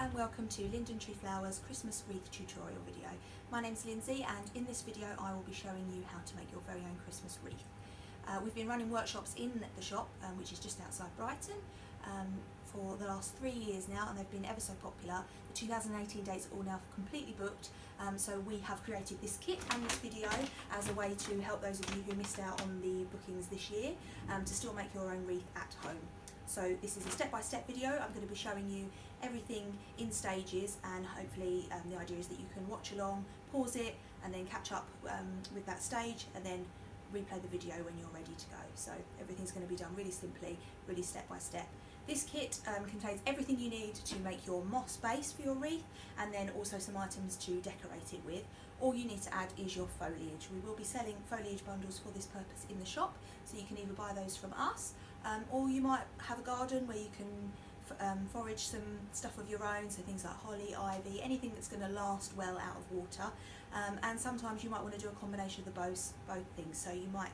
and welcome to Linden Tree Flowers Christmas wreath tutorial video. My name's Lindsay, and in this video I will be showing you how to make your very own Christmas wreath. We've been running workshops in the shop, which is just outside Brighton, for the last 3 years now, and they've been ever so popular. The 2018 dates are all now completely booked, so we have created this kit and this video as a way to help those of you who missed out on the bookings this year to still make your own wreath at home. So this is a step-by-step video. I'm going to be showing you everything in stages, and hopefully the idea is that you can watch along, pause it, and then catch up with that stage, and then replay the video when you're ready to go. So everything's going to be done really simply, really step-by-step. This kit contains everything you need to make your moss base for your wreath, and then also some items to decorate it with. All you need to add is your foliage. We will be selling foliage bundles for this purpose in the shop, so you can either buy those from us, or you might have a garden where you can forage some stuff of your own, so things like holly, ivy, anything that's going to last well out of water. And sometimes you might want to do a combination of both things. So you might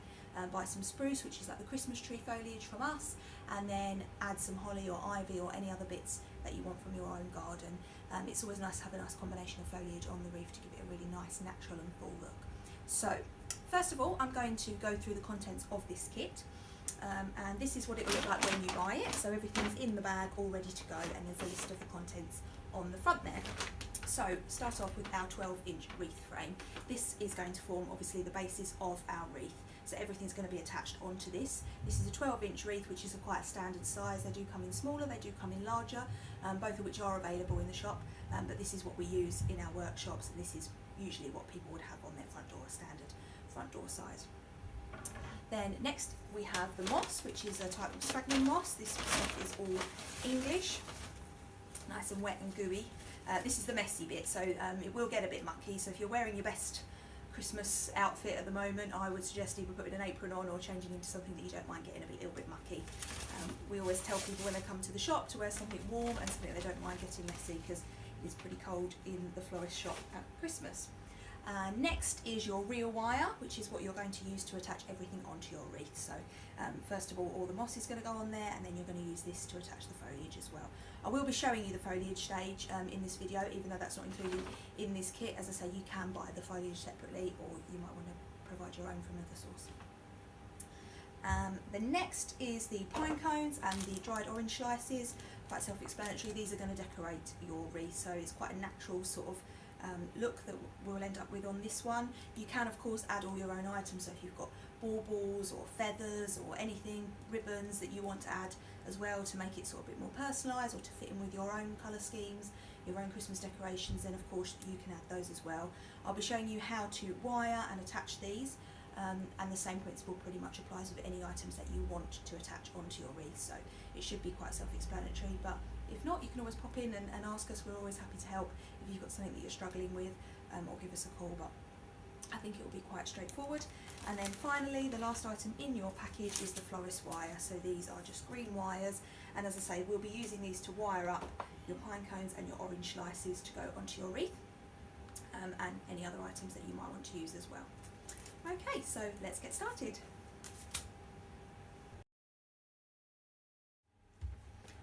buy some spruce, which is like the Christmas tree foliage from us, and then add some holly or ivy or any other bits that you want from your own garden. It's always nice to have a nice combination of foliage on the wreath to give it a really nice, natural and full look. So first of all, I'm going to go through the contents of this kit. And this is what it will look like when you buy it. So everything's in the bag all ready to go, and there's a list of the contents on the front there. So start off with our 12-inch wreath frame. This is going to form obviously the basis of our wreath. So everything's going to be attached onto this. This is a 12-inch wreath, which is quite a standard size. They do come in smaller, they do come in larger, both of which are available in the shop. But this is what we use in our workshops, and this is usually what people would have on their front door, a standard front door size. Then next we have the moss, which is a type of sphagnum moss. This stuff is all English, nice and wet and gooey. This is the messy bit, so it will get a bit mucky. So if you're wearing your best Christmas outfit at the moment, I would suggest either putting an apron on or changing into something that you don't mind getting a little bit mucky. We always tell people when they come to the shop to wear something warm and something they don't mind getting messy, because it is pretty cold in the florist shop at Christmas. Next is your reel wire, which is what you're going to use to attach everything onto your wreath. So first of all the moss is going to go on there, and then you're going to use this to attach the foliage as well. I will be showing you the foliage stage in this video, even though that's not included in this kit. As I say, you can buy the foliage separately, or you might want to provide your own from another source. The next is the pine cones and the dried orange slices. Quite self-explanatory. These are going to decorate your wreath, so it's quite a natural sort of look that we'll end up with on this one. You can of course add all your own items, so if you've got baubles or feathers or anything, ribbons that you want to add as well to make it sort of a bit more personalised or to fit in with your own colour schemes, your own Christmas decorations, then of course you can add those as well. I'll be showing you how to wire and attach these, and the same principle pretty much applies with any items that you want to attach onto your wreath, so it should be quite self-explanatory. But if not, you can always pop in and ask us. We're always happy to help if you've got something that you're struggling with, or give us a call, but I think it will be quite straightforward. And then finally, the last item in your package is the florist wire. So these are just green wires, and as I say, we'll be using these to wire up your pine cones and your orange slices to go onto your wreath, and any other items that you might want to use as well. Okay, so let's get started.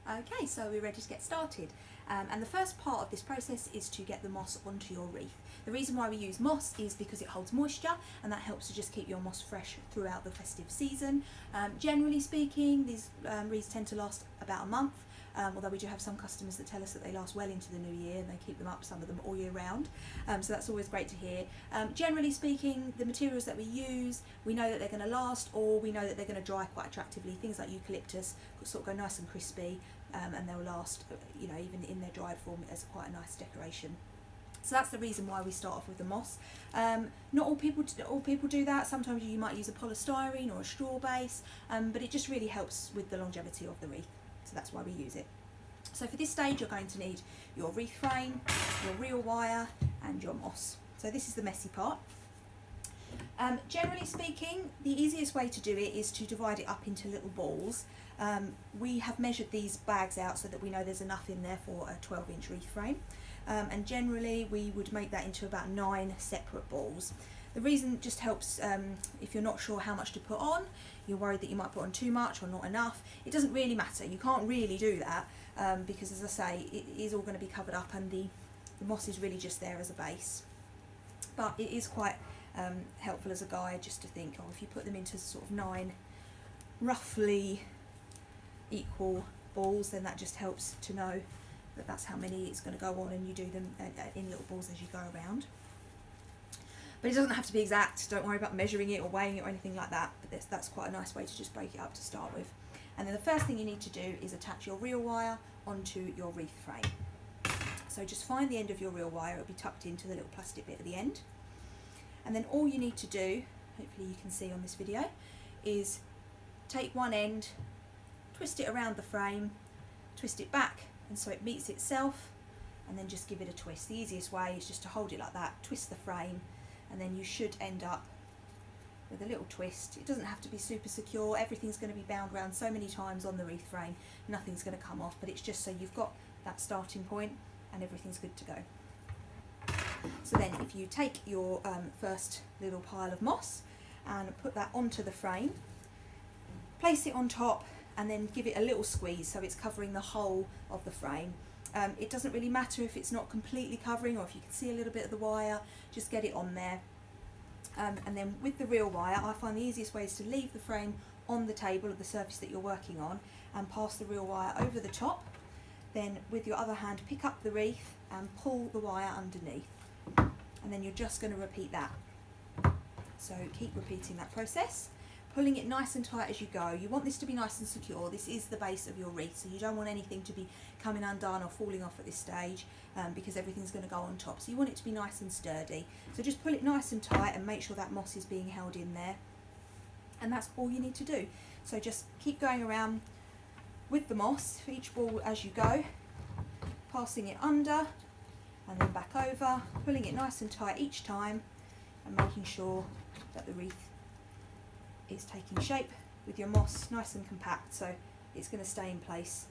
Okay, so we're ready to get started, and the first part of this process is to get the moss onto your wreath. The reason why we use moss is because it holds moisture, and that helps to just keep your moss fresh throughout the festive season. Generally speaking, these wreaths tend to last about a month, although we do have some customers that tell us that they last well into the new year and they keep them up, some of them all year round, so that's always great to hear. Generally speaking, the materials that we use, we know that they're going to last, or we know that they're going to dry quite attractively. Things like eucalyptus sort of go nice and crispy, and they'll last, you know, even in their dried form as quite a nice decoration. So that's the reason why we start off with the moss. Not all people do that. Sometimes you might use a polystyrene or a straw base, but it just really helps with the longevity of the wreath. So that's why we use it. So for this stage, you're going to need your wreath frame, your reel wire, and your moss. So this is the messy part. Generally speaking, the easiest way to do it is to divide it up into little balls. We have measured these bags out so that we know there's enough in there for a 12-inch wreath frame, and generally we would make that into about 9 separate balls. The reason just helps if you're not sure how much to put on, you're worried that you might put on too much or not enough. It doesn't really matter. You can't really do that because, as I say, it is all going to be covered up, and the moss is really just there as a base. But it is quite helpful as a guide just to think, oh, if you put them into sort of 9 roughly equal balls, then that just helps to know that that's how many it's going to go on, and you do them in little balls as you go around. But it doesn't have to be exact. Don't worry about measuring it or weighing it or anything like that. But that's quite a nice way to just break it up to start with. And then the first thing you need to do is attach your reel wire onto your wreath frame. So just find the end of your reel wire. It'll be tucked into the little plastic bit at the end. And then all you need to do, hopefully you can see on this video, is take one end, twist it around the frame, twist it back, and so it meets itself, and then just give it a twist. The easiest way is just to hold it like that, twist the frame, and then you should end up with a little twist. It doesn't have to be super secure. Everything's going to be bound around so many times on the wreath frame, nothing's going to come off, but it's just so you've got that starting point and everything's good to go. So then if you take your first little pile of moss and put that onto the frame, place it on top, and then give it a little squeeze so it's covering the whole of the frame. It doesn't really matter if it's not completely covering, or if you can see a little bit of the wire, just get it on there. And then with the reel wire, I find the easiest way is to leave the frame on the table or the surface that you're working on and pass the reel wire over the top. Then with your other hand, pick up the wreath and pull the wire underneath. And then you're just going to repeat that. So keep repeating that process, pulling it nice and tight as you go. You want this to be nice and secure. This is the base of your wreath, so you don't want anything to be coming undone or falling off at this stage because everything's going to go on top. So you want it to be nice and sturdy. So just pull it nice and tight and make sure that moss is being held in there. And that's all you need to do. So just keep going around with the moss for each ball as you go, passing it under and then back over, pulling it nice and tight each time and making sure that the wreath is taking shape with your moss nice and compact, so it's going to stay in place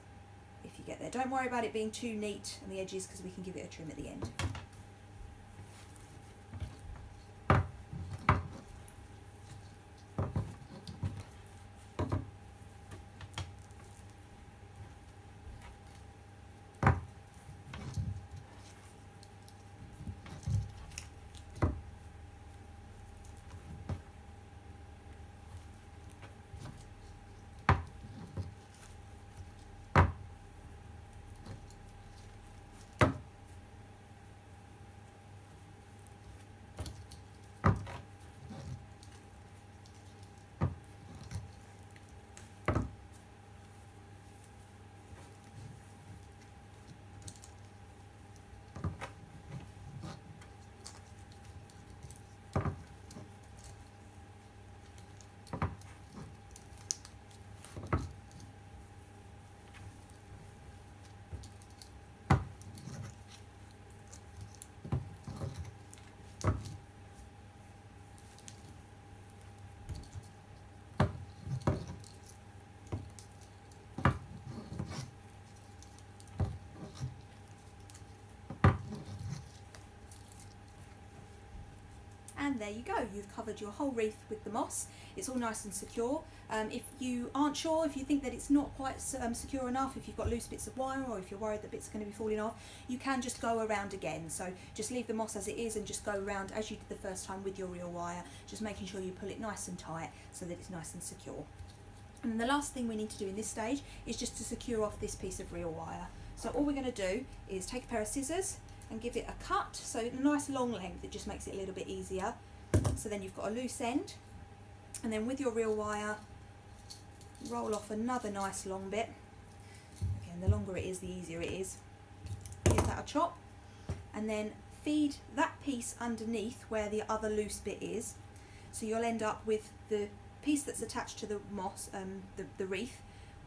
if you get there. Don't worry about it being too neat on the edges because we can give it a trim at the end. And there you go, you've covered your whole wreath with the moss. It's all nice and secure. If you aren't sure, if you think that it's not quite secure enough, if you've got loose bits of wire, or if you're worried that bits are going to be falling off, you can just go around again. So just leave the moss as it is and just go around as you did the first time with your reel wire, just making sure you pull it nice and tight so that it's nice and secure. And the last thing we need to do in this stage is just to secure off this piece of reel wire. So all we're going to do is take a pair of scissors and give it a cut, so a nice long length. It just makes it a little bit easier. So then you've got a loose end, and then with your reel wire, roll off another nice long bit. Again, the longer it is, the easier it is. Give that a chop, and then feed that piece underneath where the other loose bit is. So you'll end up with the piece that's attached to the moss, the wreath,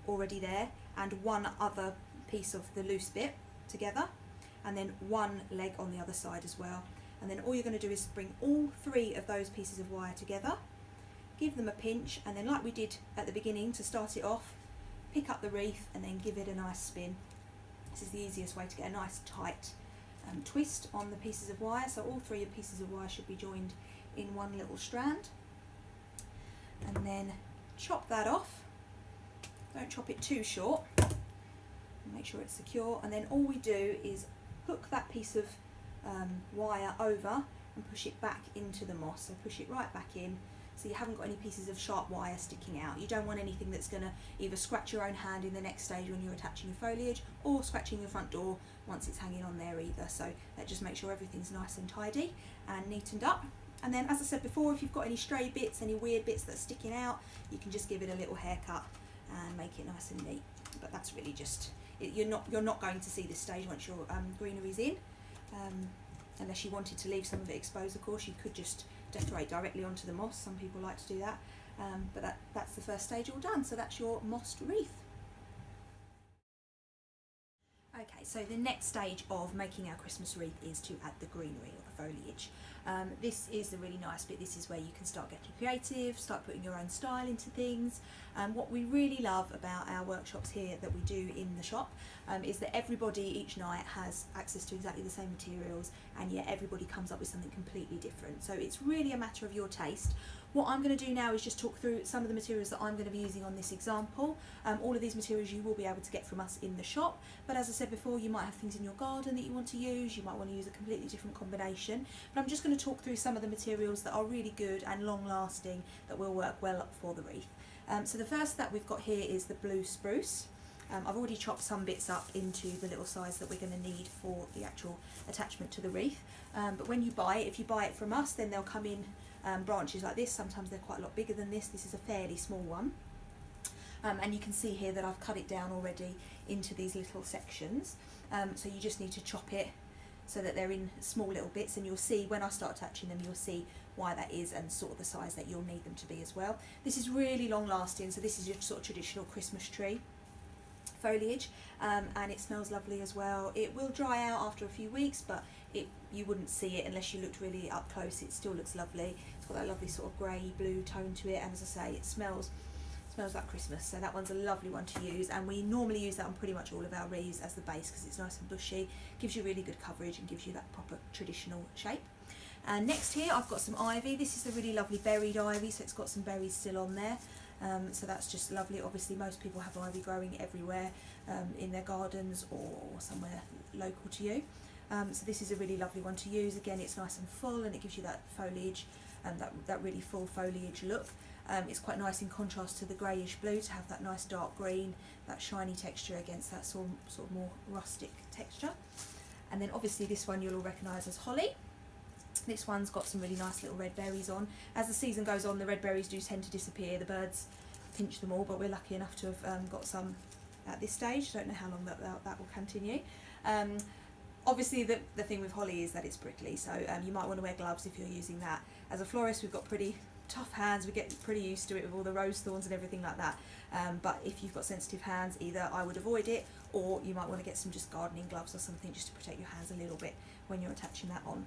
already there, and one other piece of the loose bit together, and then one leg on the other side as well. And then all you're going to do is bring all three of those pieces of wire together, give them a pinch, and then like we did at the beginning to start it off, pick up the wreath and then give it a nice spin. This is the easiest way to get a nice tight twist on the pieces of wire. So all three pieces of wire should be joined in one little strand, and then chop that off. Don't chop it too short, make sure it's secure, and then all we do is hook that piece of wire over and push it back into the moss. So push it right back in, so you haven't got any pieces of sharp wire sticking out. You don't want anything that's going to either scratch your own hand in the next stage when you're attaching your foliage, or scratching your front door once it's hanging on there either. So that just makes sure everything's nice and tidy and neatened up. And then, as I said before, if you've got any stray bits, any weird bits that are sticking out, you can just give it a little haircut and make it nice and neat. But that's really just it. You're not going to see this stage once your greenery's in, unless you wanted to leave some of it exposed. Of course, you could just decorate directly onto the moss. Some people like to do that, but that's the first stage all done. So that's your mossed wreath. Okay, so the next stage of making our Christmas wreath is to add the greenery or the foliage. This is the really nice bit. This is where you can start getting creative, start putting your own style into things. What we really love about our workshops here that we do in the shop is that everybody each night has access to exactly the same materials, and yet everybody comes up with something completely different. So it's really a matter of your taste. What I'm going to do now is just talk through some of the materials that I'm going to be using on this example. All of these materials you will be able to get from us in the shop, but as I said before, you might have things in your garden that you want to use. You might want to use a completely different combination, but I'm just going to talk through some of the materials that are really good and long lasting that will work well for the wreath. So the first that we've got here is the blue spruce. I've already chopped some bits up into the little size that we're going to need for the actual attachment to the wreath, but when you buy it, if you buy it from us, then they'll come in branches like this. Sometimes they're quite a lot bigger than this. This is a fairly small one, and you can see here that I've cut it down already into these little sections. So you just need to chop it so that they're in small little bits, and you'll see when I start attaching them, you'll see why that is and sort of the size that you'll need them to be as well. This is really long lasting, so this is your sort of traditional Christmas tree foliage, and it smells lovely as well. It will dry out after a few weeks, but you wouldn't see it unless you looked really up close. It still looks lovely. It's got that lovely sort of grey blue tone to it, and as I say, it smells like Christmas. So that one's a lovely one to use, and we normally use that on pretty much all of our wreaths as the base because it's nice and bushy, gives you really good coverage and gives you that proper traditional shape. And next here I've got some ivy. This is the really lovely berried ivy, so it's got some berries still on there. So that's just lovely. Obviously most people have ivy growing everywhere in their gardens or somewhere local to you. So this is a really lovely one to use. Again, it's nice and full, and it gives you that foliage and that really full foliage look. It's quite nice in contrast to the greyish blue to have that nice dark green, that shiny texture against that sort of more rustic texture. And then obviously this one you'll all recognise as holly. This one's got some really nice little red berries on. As the season goes on, the red berries do tend to disappear. The birds pinch them all, but we're lucky enough to have got some at this stage. Don't know how long that will continue. Obviously the thing with holly is that it's prickly, so you might want to wear gloves if you're using that. As a florist, we've got pretty tough hands. We get pretty used to it with all the rose thorns and everything like that. But if you've got sensitive hands, either I would avoid it, or you might want to get some just gardening gloves or something just to protect your hands a little bit when you're attaching that on.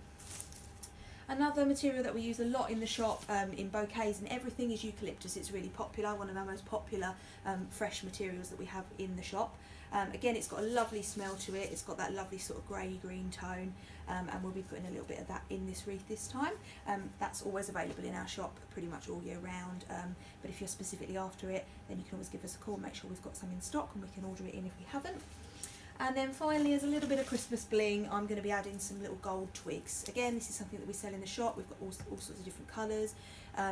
Another material that we use a lot in the shop, in bouquets and everything, is eucalyptus. It's really popular, one of our most popular fresh materials that we have in the shop. Again, it's got a lovely smell to it. It's got that lovely sort of grey-green tone, and we'll be putting a little bit of that in this wreath this time. That's always available in our shop pretty much all year round, but if you're specifically after it, then you can always give us a call, make sure we've got some in stock, and we can order it in if we haven't. And then finally, as a little bit of Christmas bling, I'm going to be adding some little gold twigs. Again, this is something that we sell in the shop. We've got all sorts of different colours.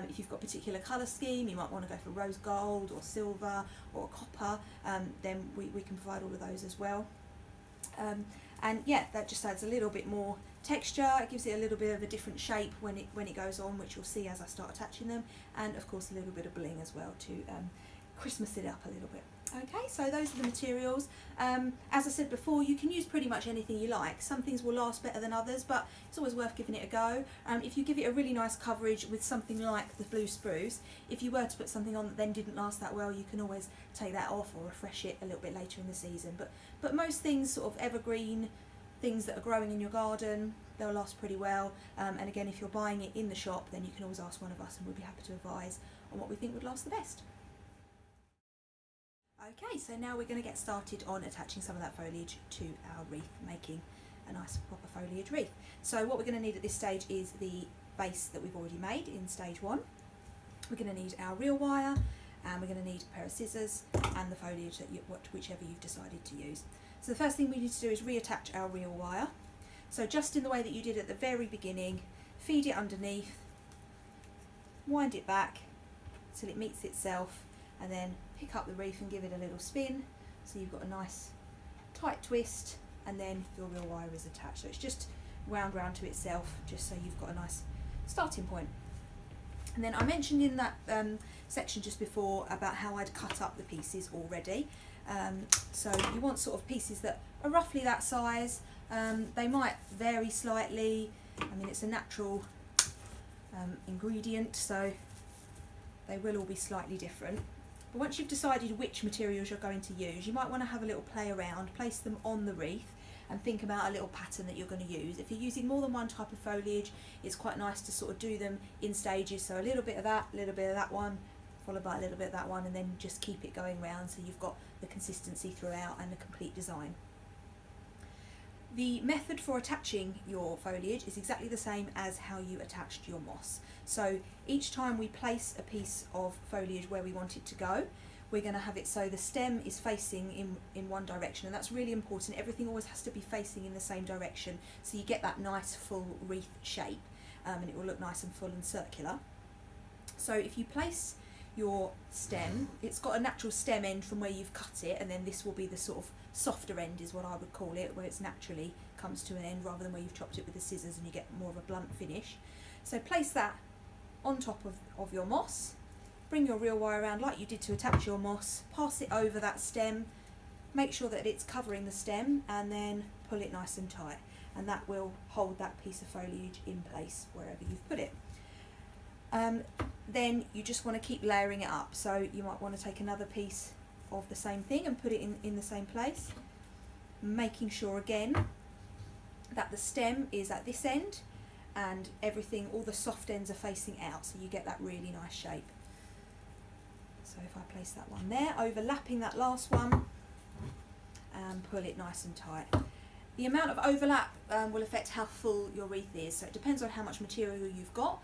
If you've got a particular colour scheme, you might want to go for rose gold or silver or copper, then we can provide all of those as well. And yeah, that just adds a little bit more texture. It gives it a little bit of a different shape when it goes on, which you'll see as I start attaching them. And of course, a little bit of bling as well to Christmas it up a little bit. Okay, so those are the materials. As I said before, you can use pretty much anything you like. Some things will last better than others, but it's always worth giving it a go. If you give it a really nice coverage with something like the blue spruce, if you were to put something on that then didn't last that well, you can always take that off or refresh it a little bit later in the season. But most things, sort of evergreen things that are growing in your garden, they'll last pretty well. And again, if you're buying it in the shop, then you can always ask one of us and we'll be happy to advise on what we think would last the best. Okay, so now we're going to get started on attaching some of that foliage to our wreath, making a nice proper foliage wreath. So what we're going to need at this stage is the base that we've already made in stage 1. We're going to need our reel wire, and we're going to need a pair of scissors and the foliage that whichever you've decided to use. So the first thing we need to do is reattach our reel wire. So just in the way that you did at the very beginning, feed it underneath, wind it back till it meets itself, and then pick up the wreath and give it a little spin so you've got a nice tight twist, and then your reel wire is attached. So it's just wound round to itself, just so you've got a nice starting point. And then I mentioned in that section just before about how I'd cut up the pieces already. So you want sort of pieces that are roughly that size. They might vary slightly. I mean, it's a natural ingredient, so they will all be slightly different. But once you've decided which materials you're going to use, you might want to have a little play around, place them on the wreath, and think about a little pattern that you're going to use. If you're using more than one type of foliage, it's quite nice to sort of do them in stages. So a little bit of that, a little bit of that one, followed by a little bit of that one, and then just keep it going round so you've got the consistency throughout and the complete design. The method for attaching your foliage is exactly the same as how you attached your moss. So each time we place a piece of foliage where we want it to go, we're going to have it so the stem is facing in one direction, and that's really important. Everything always has to be facing in the same direction so you get that nice full wreath shape, and it will look nice and full and circular. So if you place your stem, it's got a natural stem end from where you've cut it, and then this will be the sort of softer end is what I would call it, where it's naturally comes to an end rather than where you've chopped it with the scissors and you get more of a blunt finish. So place that on top of your moss, bring your reel wire around like you did to attach your moss, pass it over that stem, make sure that it's covering the stem, and then pull it nice and tight, and that will hold that piece of foliage in place wherever you've put it. Then you just want to keep layering it up, so you might want to take another piece of the same thing and put it in the same place, making sure again that the stem is at this end and everything, all the soft ends are facing out, so you get that really nice shape. So if I place that one there, overlapping that last one, and pull it nice and tight. The amount of overlap will affect how full your wreath is, so it depends on how much material you've got.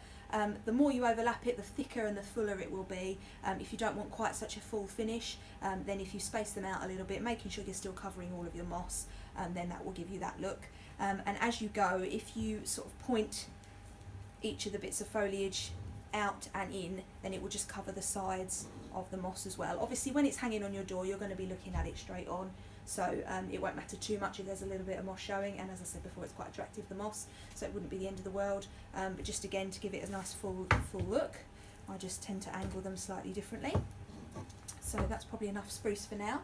The more you overlap it, the thicker and the fuller it will be. If you don't want quite such a full finish, then if you space them out a little bit, making sure you're still covering all of your moss, then that will give you that look. And as you go, if you sort of point each of the bits of foliage out and in, then it will just cover the sides of the moss as well. Obviously when it's hanging on your door, you're going to be looking at it straight on, so it won't matter too much if there's a little bit of moss showing, and as I said before, it's quite attractive, the moss, so it wouldn't be the end of the world. But just again, to give it a nice full look, I just tend to angle them slightly differently. So that's probably enough spruce for now.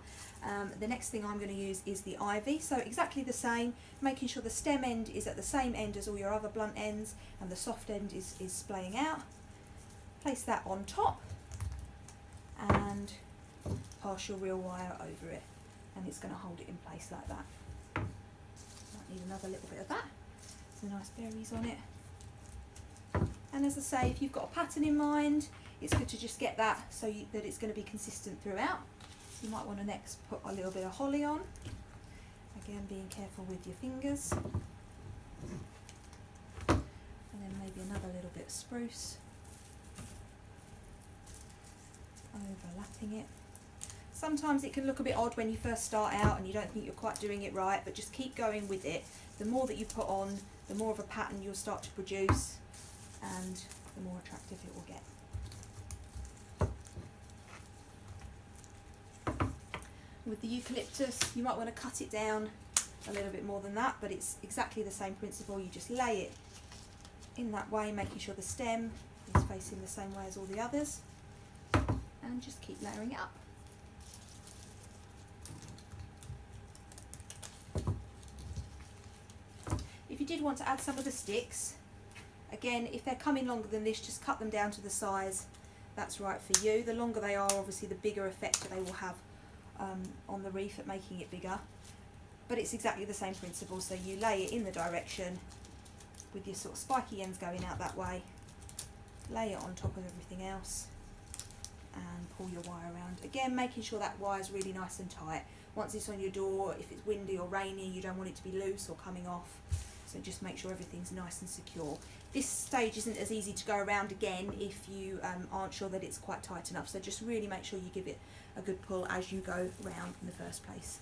The next thing I'm going to use is the ivy. So exactly the same, making sure the stem end is at the same end as all your other blunt ends, and the soft end is splaying out. Place that on top and pass your reel wire over it, and it's going to hold it in place like that. Might need another little bit of that. Some nice berries on it. And as I say, if you've got a pattern in mind, it's good to just get that so that it's going to be consistent throughout. So you might want to next put a little bit of holly on. Again, being careful with your fingers. And then maybe another little bit of spruce. Overlapping it. Sometimes it can look a bit odd when you first start out and you don't think you're quite doing it right, but just keep going with it. The more that you put on, the more of a pattern you'll start to produce, and the more attractive it will get. With the eucalyptus, you might want to cut it down a little bit more than that, but it's exactly the same principle. You just lay it in that way, making sure the stem is facing the same way as all the others, and just keep layering it up. If you did want to add some of the sticks, again, if they're coming longer than this, just cut them down to the size that's right for you. The longer they are, obviously the bigger effect that they will have on the wreath at making it bigger, but it's exactly the same principle. So you lay it in the direction with your sort of spiky ends going out that way, lay it on top of everything else, and pull your wire around. Again, making sure that wire is really nice and tight. Once it's on your door, if it's windy or rainy, you don't want it to be loose or coming off, So just make sure everything's nice and secure. This stage isn't as easy to go around again if you aren't sure that it's quite tight enough, so just really make sure you give it a good pull as you go round in the first place.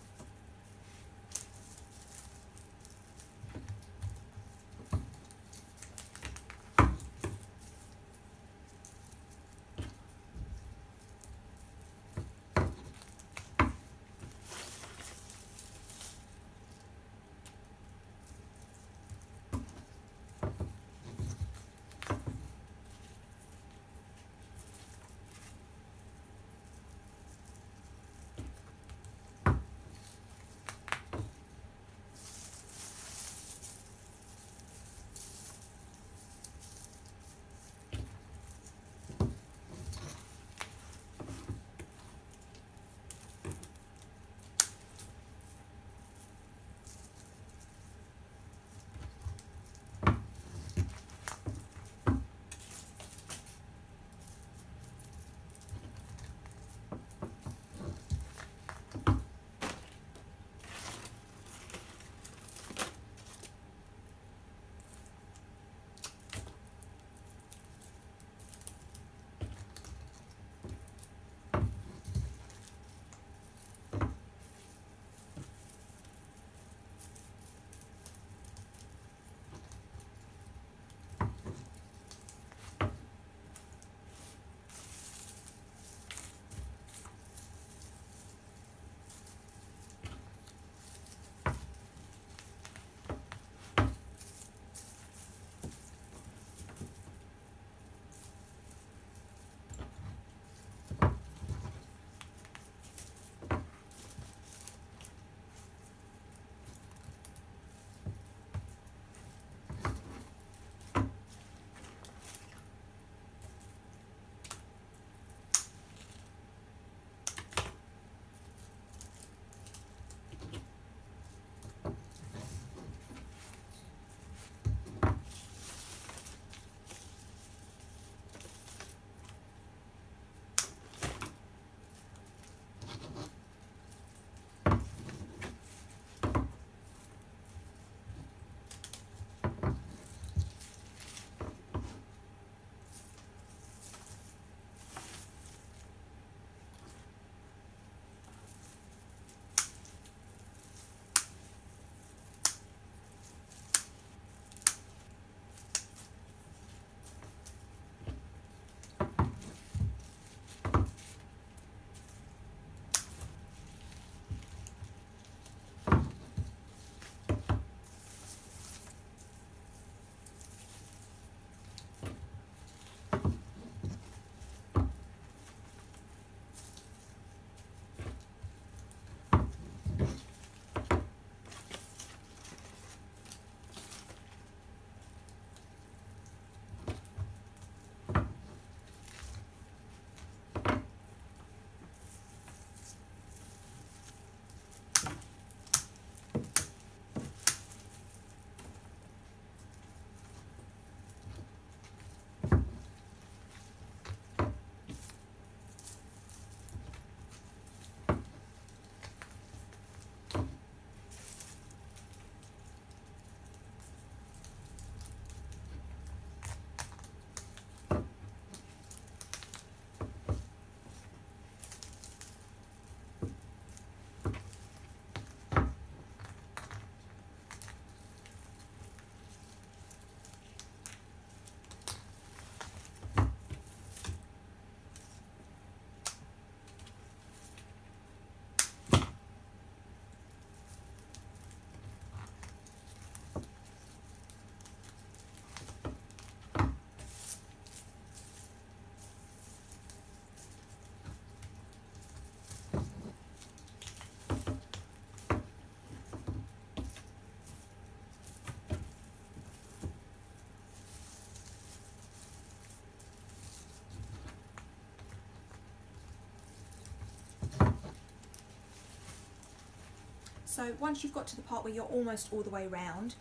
So once you've got to the part where you're almost all the way round,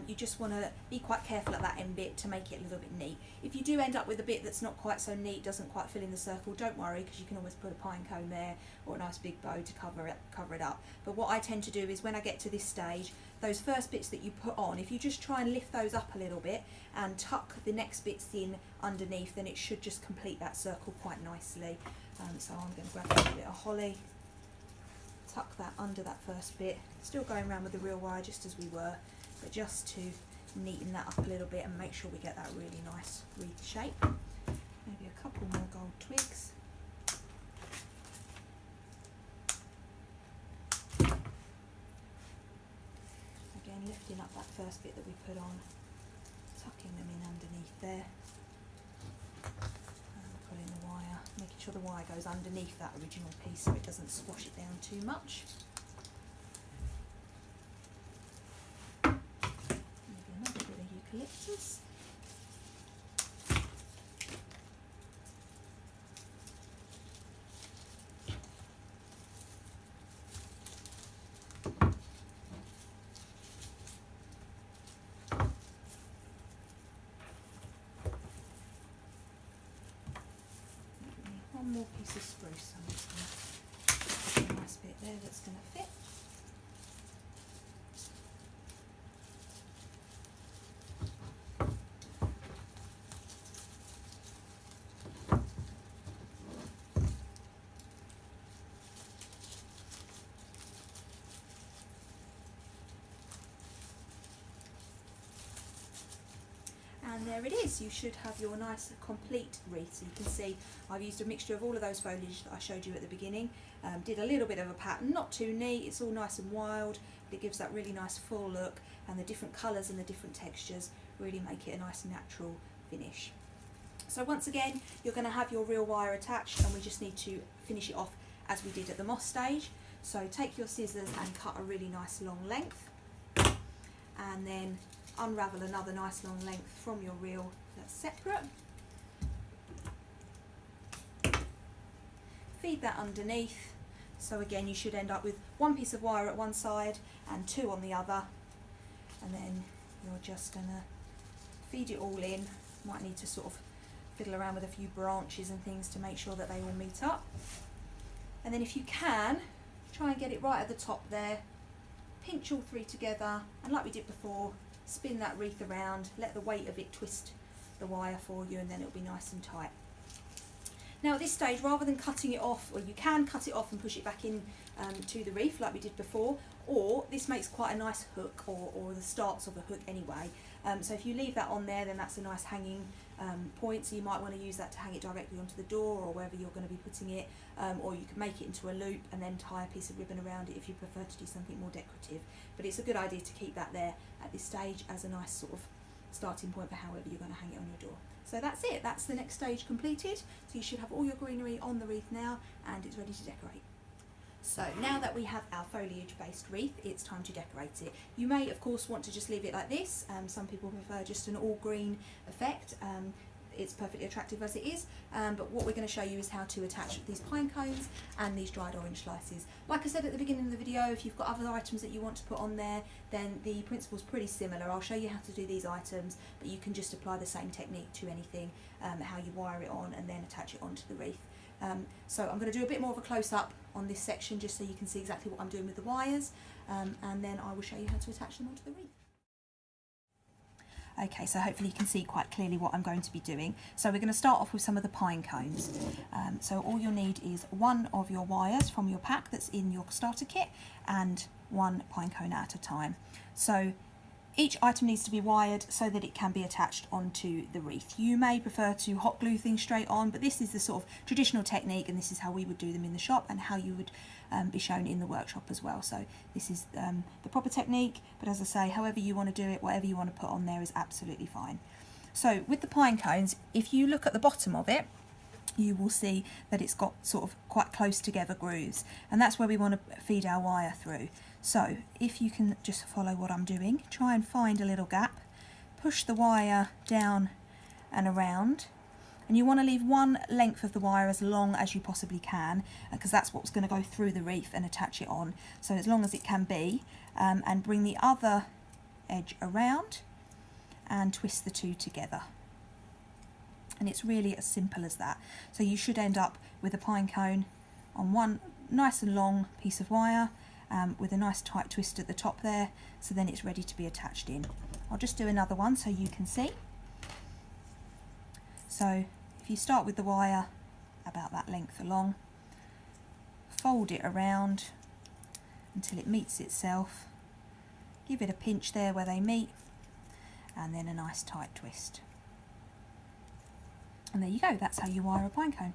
you just want to be quite careful at that end bit to make it a little bit neat. If you do end up with a bit that's not quite so neat, doesn't quite fill in the circle, don't worry, because you can always put a pine cone there or a nice big bow to cover it up. But what I tend to do is when I get to this stage, those first bits that you put on, if you just try and lift those up a little bit and tuck the next bits in underneath, then it should just complete that circle quite nicely. So I'm going to grab a little bit of holly, tuck that under that first bit, still going around with the real wire just as we were, but just to neaten that up a little bit and make sure we get that really nice wreath shape. Maybe a couple more gold twigs. Again, lifting up that first bit that we put on, tucking them in underneath there, and pulling the wire, making sure the wire goes underneath that original piece so it doesn't squash it down too much. Maybe another bit of eucalyptus. One more piece of spruce, I'm just going to put a nice bit there that's going to fit. And there it is, you should have your nice complete wreath. So you can see I've used a mixture of all of those foliage that I showed you at the beginning. Did a little bit of a pattern, not too neat, it's all nice and wild, but it gives that really nice full look, and the different colours and the different textures really make it a nice natural finish. So once again, you're going to have your real wire attached, and we just need to finish it off as we did at the moss stage. So take your scissors and cut a really nice long length, and then unravel another nice long length from your reel that's separate. Feed that underneath, so again you should end up with one piece of wire at one side and two on the other, and then you're just going to feed it all in. Might need to sort of fiddle around with a few branches and things to make sure that they all meet up, and then if you can, try and get it right at the top there, pinch all three together, and like we did before, spin that wreath around, let the weight of it twist the wire for you, and then it'll be nice and tight. Now at this stage, rather than cutting it off, or you can cut it off and push it back in to the wreath like we did before, or this makes quite a nice hook, or the starts of a hook anyway. So if you leave that on there, then that's a nice hanging point, so you might want to use that to hang it directly onto the door or wherever you're going to be putting it, or you can make it into a loop and then tie a piece of ribbon around it if you prefer to do something more decorative. But it's a good idea to keep that there at this stage as a nice sort of starting point for however you're going to hang it on your door. So that's it, that's the next stage completed. So you should have all your greenery on the wreath now, and it's ready to decorate. So now that we have our foliage based wreath, it's time to decorate it. You may of course want to just leave it like this. Some people prefer just an all green effect. It's perfectly attractive as it is, but what we're going to show you is how to attach these pine cones and these dried orange slices. Like I said at the beginning of the video, if you've got other items that you want to put on there, then the principle's pretty similar. I'll show you how to do these items, but you can just apply the same technique to anything, how you wire it on and then attach it onto the wreath. So I'm going to do a bit more of a close-up on this section just so you can see exactly what I'm doing with the wires, and then I will show you how to attach them onto the wreath. Okay, so hopefully you can see quite clearly what I'm going to be doing. So we're going to start off with some of the pine cones. So all you'll need is one of your wires from your pack that's in your starter kit and one pine cone at a time. So each item needs to be wired so that it can be attached onto the wreath. You may prefer to hot glue things straight on, but this is the sort of traditional technique, and this is how we would do them in the shop and how you would be shown in the workshop as well. So this is the proper technique, but as I say, however you want to do it, whatever you want to put on there is absolutely fine. So with the pine cones, if you look at the bottom of it, you will see that it's got sort of quite close together grooves, and that's where we want to feed our wire through. So if you can just follow what I'm doing, try and find a little gap, push the wire down and around, And you want to leave one length of the wire as long as you possibly can, because that's what's going to go through the wreath and attach it on. So as long as it can be, and bring the other edge around and twist the two together. And it's really as simple as that. So you should end up with a pine cone on one nice and long piece of wire, with a nice tight twist at the top there, so then it's ready to be attached in. I'll just do another one so you can see. So if you start with the wire about that length along, fold it around until it meets itself, give it a pinch there where they meet, and then a nice tight twist. And there you go, that's how you wire a pine cone.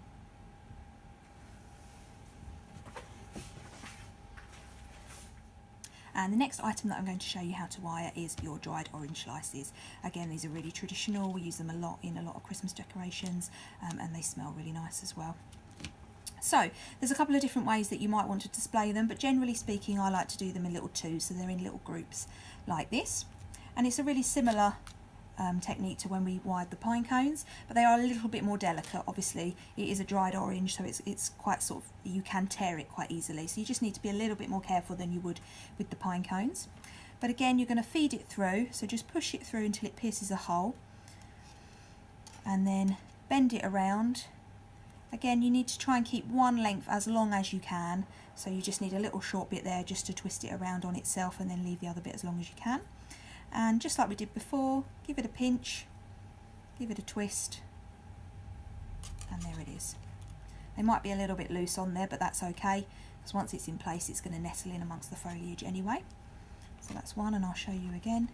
And the next item that I'm going to show you how to wire is your dried orange slices. Again, these are really traditional. We use them a lot in a lot of Christmas decorations, and they smell really nice as well. So there's a couple of different ways that you might want to display them, but generally speaking I like to do them in little twos, so they're in little groups like this. And it's a really similar technique to when we wired the pine cones, but they are a little bit more delicate. Obviously it is a dried orange, so it's quite sort of, you can tear it quite easily, so you just need to be a little bit more careful than you would with the pine cones. But again, you're going to feed it through, so just push it through until it pierces a hole, and then bend it around. Again, you need to try and keep one length as long as you can, so you just need a little short bit there just to twist it around on itself, and then leave the other bit as long as you can. And just like we did before, give it a pinch, give it a twist, and there it is. They might be a little bit loose on there, but that's okay, because once it's in place it's going to nestle in amongst the foliage anyway. So that's one, and I'll show you again.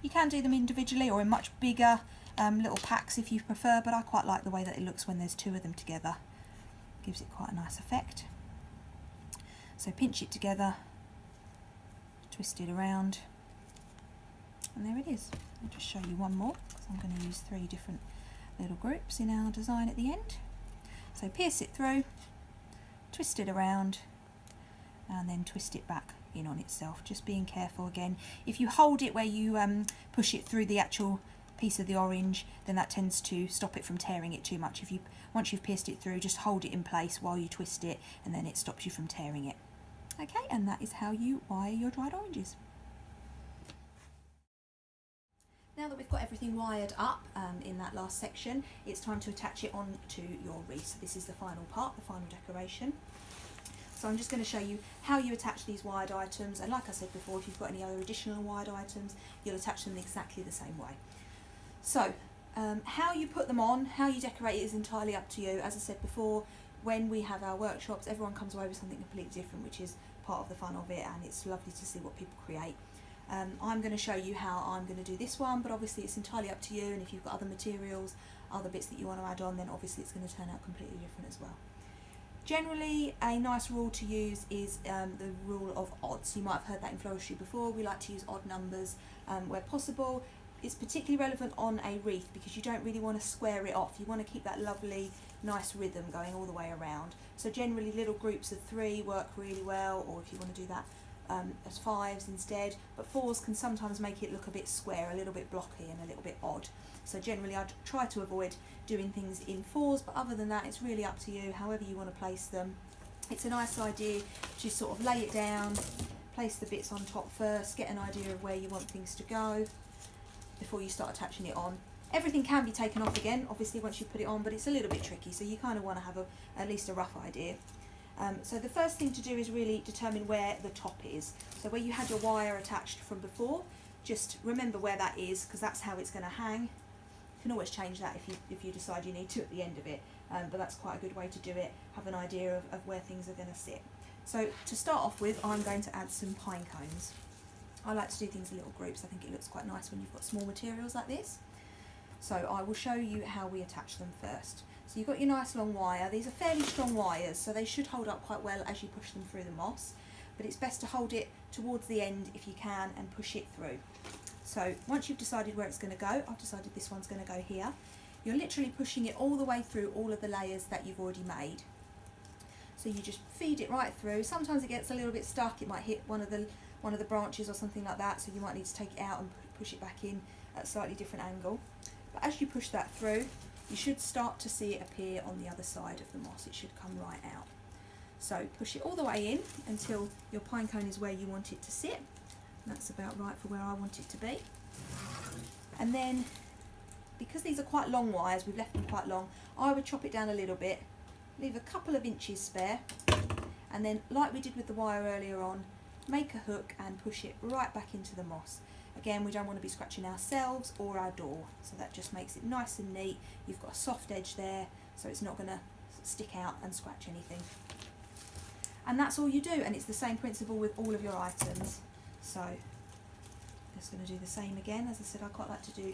You can do them individually or in much bigger little packs if you prefer, but I quite like the way that it looks when there's two of them together. Gives it quite a nice effect. So pinch it together, twist it around, and there it is. I'll just show you one more, because I'm going to use 3 different little groups in our design at the end. So pierce it through, twist it around, and then twist it back in on itself. Just being careful again. If you hold it where you push it through the actual piece of the orange, then that tends to stop it from tearing it too much. Once you've pierced it through, just hold it in place while you twist it, and then it stops you from tearing it. Okay, and that is how you wire your dried oranges. Now that we've got everything wired up in that last section, it's time to attach it onto your wreath. So this is the final part, the final decoration. So I'm just going to show you how you attach these wired items, and like I said before, if you've got any other additional wired items, you'll attach them exactly the same way. So how you put them on, how you decorate it is entirely up to you. As I said before, when we have our workshops, everyone comes away with something completely different, which is part of the fun of it, and it's lovely to see what people create. I'm going to show you how I'm going to do this one, but obviously it's entirely up to you, and if you've got other materials, other bits that you want to add on, then obviously it's going to turn out completely different as well. Generally, a nice rule to use is the rule of odds. You might have heard that in floristry before. We like to use odd numbers where possible. It's particularly relevant on a wreath because you don't really want to square it off. You want to keep that lovely, nice rhythm going all the way around. So generally little groups of 3 work really well, or if you want to do that as 5s instead, but 4s can sometimes make it look a bit square, a little bit blocky and a little bit odd. So generally I'd try to avoid doing things in 4s, but other than that it's really up to you, however you want to place them. It's a nice idea to sort of lay it down, place the bits on top first, get an idea of where you want things to go before you start attaching it on. Everything can be taken off again, obviously, once you put it on, but it's a little bit tricky, so you kind of want to have at least a rough idea. So the first thing to do is really determine where the top is. So where you had your wire attached from before, just remember where that is, because that's how it's going to hang. You can always change that if you decide you need to at the end of it, but that's quite a good way to do it, have an idea of where things are going to sit. So to start off with, I'm going to add some pine cones. I like to do things in little groups. I think it looks quite nice when you've got small materials like this. So I will show you how we attach them first. So you've got your nice long wire. These are fairly strong wires, so they should hold up quite well as you push them through the moss, but it's best to hold it towards the end if you can and push it through. So once you've decided where it's going to go, I've decided this one's going to go here, you're literally pushing it all the way through all of the layers that you've already made. So you just feed it right through. Sometimes it gets a little bit stuck, it might hit one of the branches or something like that, so you might need to take it out and push it back in at a slightly different angle. But as you push that through, you should start to see it appear on the other side of the moss. It should come right out. So push it all the way in until your pine cone is where you want it to sit. That's about right for where I want it to be. And then, because these are quite long wires, we've left them quite long, I would chop it down a little bit, leave a couple of inches spare, and then, like we did with the wire earlier on, make a hook and push it right back into the moss. Again, we don't want to be scratching ourselves or our door, so that just makes it nice and neat. You've got a soft edge there, so it's not going to stick out and scratch anything. And that's all you do, and it's the same principle with all of your items. So just going to do the same again. As I said, I quite like to do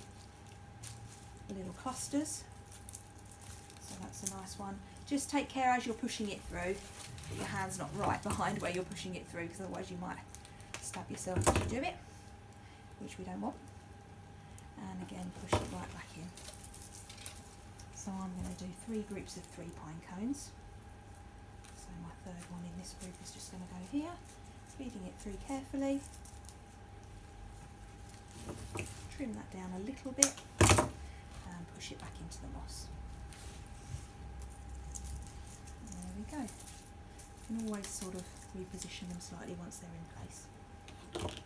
little clusters, so that's a nice one. Just take care as you're pushing it through that your hand's not right behind where you're pushing it through, because otherwise you might stab yourself as you do it, which we don't want. And again, push it right back in. So I'm going to do 3 groups of 3 pine cones. So my third one in this group is just going to go here, feeding it through carefully. Trim that down a little bit and push it back into the moss. And there we go. You can always sort of reposition them slightly once they're in place.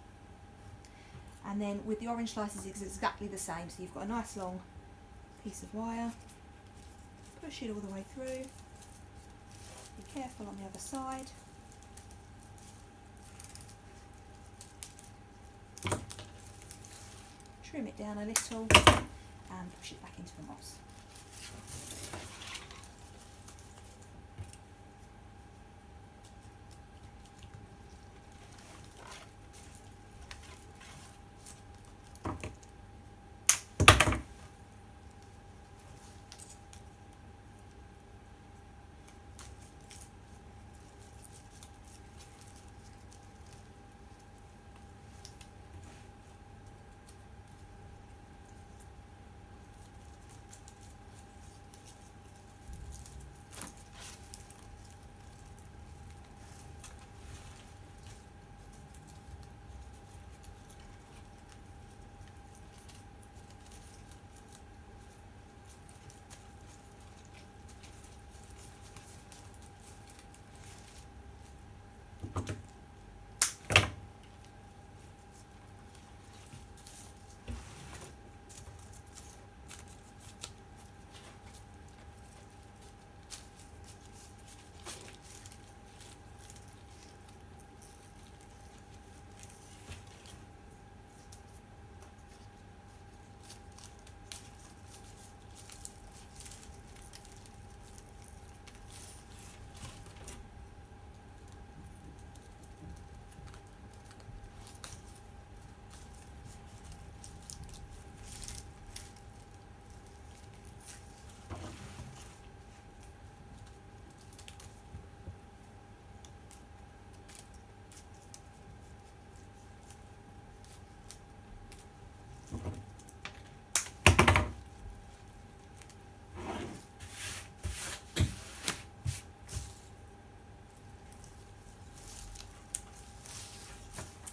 And then with the orange slices it's exactly the same. So you've got a nice long piece of wire, push it all the way through, be careful on the other side. Trim it down a little and push it back into the moss.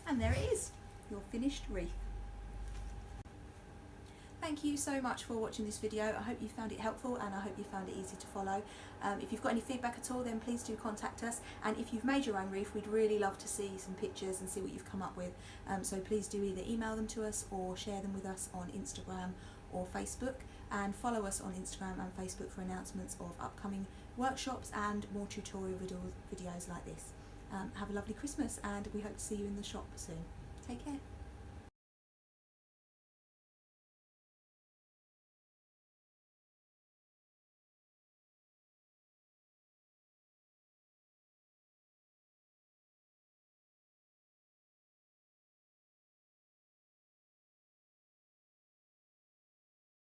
And there it is, your finished wreath. Thank you so much for watching this video. I hope you found it helpful and I hope you found it easy to follow. If you've got any feedback at all, then please do contact us, and if you've made your own wreath, we'd really love to see some pictures and see what you've come up with. So please do either email them to us or share them with us on Instagram or Facebook, and follow us on Instagram and Facebook for announcements of upcoming workshops and more tutorial videos like this. Have a lovely Christmas, and we hope to see you in the shop soon. Take care.